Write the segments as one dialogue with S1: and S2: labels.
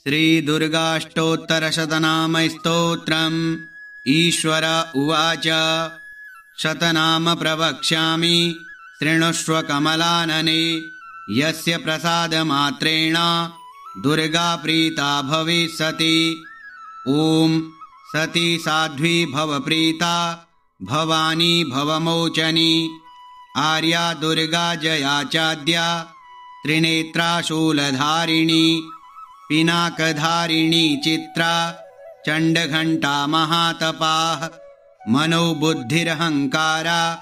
S1: श्रीदुर्गाष्टोत्तरशतनामस्तोत्रम्। ईश्वर उवाच। शतनाम प्रवक्ष्यामि शृणुष्व कमलानने। यस्य प्रसादमात्रेण दुर्गा प्रीता भविष्यति। ॐ सती साध्वी भवप्रीता भवानी भवमोचनी। आर्या दुर्गा जया चाद्या त्रिनेत्रा शूलधारिणी। पिनाकधारिणी चित्रा चण्डघण्टा महातपाः। मनोबुद्धिरहङ्कारा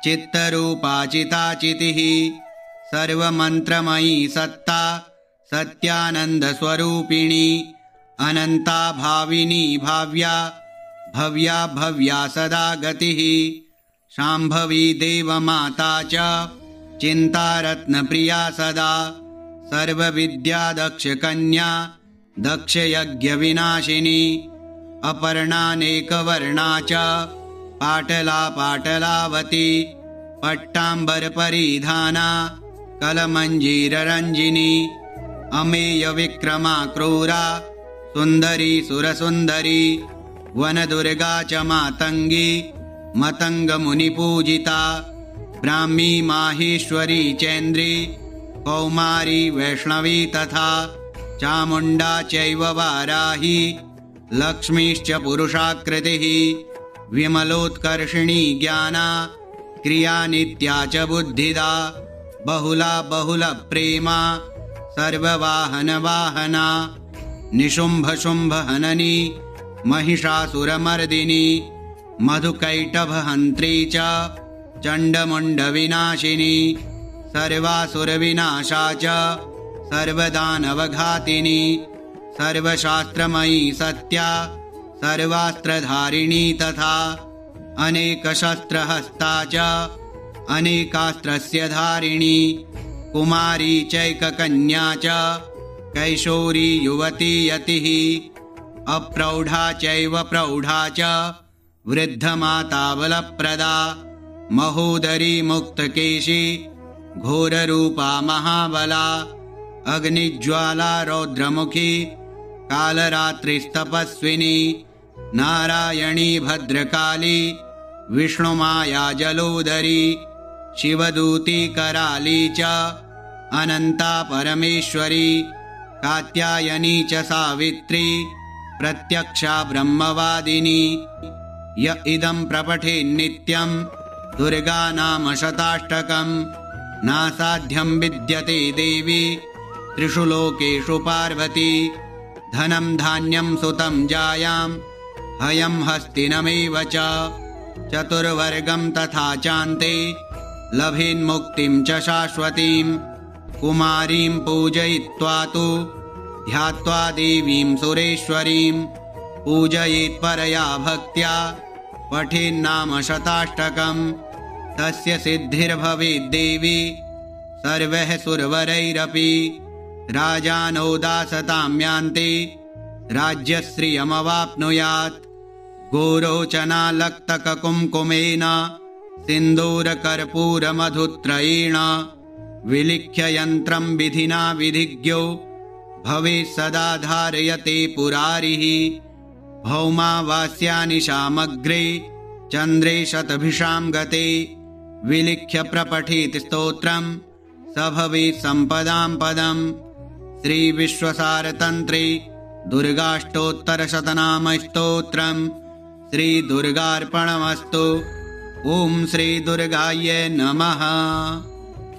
S1: चित्तरूपा चिताचितिः। सर्वमन्त्रमयी सत्ता सत्यानन्दस्वरूपिणी। अनन्ता भाविनी भाव्या भव्या भव्या सदा गतिः। शाम्भवी देवमाता च चिन्तारत्नप्रिया सदा। सर्वविद्या दक्षकन्या दक्षयज्ञविनाशिनी। अपर्णानेकवर्णा च पाटला पाटलावती। पट्टाम्बरपरिधाना कलमञ्जीररञ्जिनी। अमेयविक्रमा क्रूरा सुन्दरी सुरसुन्दरी। वनदुर्गा च मातङ्गी मतङ्गमुनिपूजिता। ब्राह्मी माहेश्वरी चेन्द्री कौमारी वैष्णवी तथा। चामुण्डा चैव वाराही लक्ष्मीश्च पुरुषाकृतिः। विमलोत्कर्षिणी ज्ञाना क्रिया नित्या च बुद्धिदा। बहुला बहुलप्रेमा सर्ववाहनवाहना। निशुम्भशुम्भहननी महिषासुरमर्दिनी। मधुकैटभहन्त्री च चण्डमुण्डविनाशिनी। सर्वासुरविनाशा च सर्वदानवघातिनी। सर्वशास्त्रमयी सत्या सर्वास्त्रधारिणी तथा। अनेकशस्त्रहस्ता च अनेकास्त्रस्य धारिणी। कुमारी चैककन्या च कैशोरी युवती यतिः। अप्रौढा चैव प्रौढा च वृद्धमाता बलप्रदा। महोदरी मुक्तकेशी घोररूपा महाबला। अग्निज्वाला रौद्रमुखी कालरात्रिस्तपस्विनी। नारायणी भद्रकाली विष्णुमाया जलोदरी। शिवदूती कराली च अनन्ता परमेश्वरी। कात्यायनी च सावित्री प्रत्यक्षा ब्रह्मवादिनी। य इदं प्रपठेन्नित्यं दुर्गा नाम शताष्टकम्। नासाध्यं विद्यते देवी त्रिषु लोकेषु पार्वती। धनं धान्यं सुतं जायां हयं हस्तिनमेव च। चतुर्वर्गं तथा चान्ते लभेन्मुक्तिं च शाश्वतीं। कुमारीं पूजयित्वा तु ध्यात्वा देवीं सुरेश्वरीं। पूजयेत्परया भक्त्या पठेन्नाम शताष्टकम्। तस्य सिद्धिर्भवेद्देवी सर्वैः सुरवरैरपि। राजानो दासतां यान्ति राज्यश्रियमवाप्नुयात्। गोरोचनालक्तककुङ्कुमेन सिन्दूरकर्पूरमधुत्रयेण। विलिख्य यन्त्रं विधिना विधिज्ञो भवेत् सदा धारयते पुरारिः। भौमावास्यानि शामग्रे चन्द्रे शतभिषां गते। विलिख्य प्रपठेत् स्तोत्रं स भवेत् सम्पदां पदम्। श्रीविश्वसारतन्त्रे दुर्गाष्टोत्तरशतनामस्तोत्रम्। श्रीदुर्गार्पणमस्तु। ॐ श्रीदुर्गायै नमः।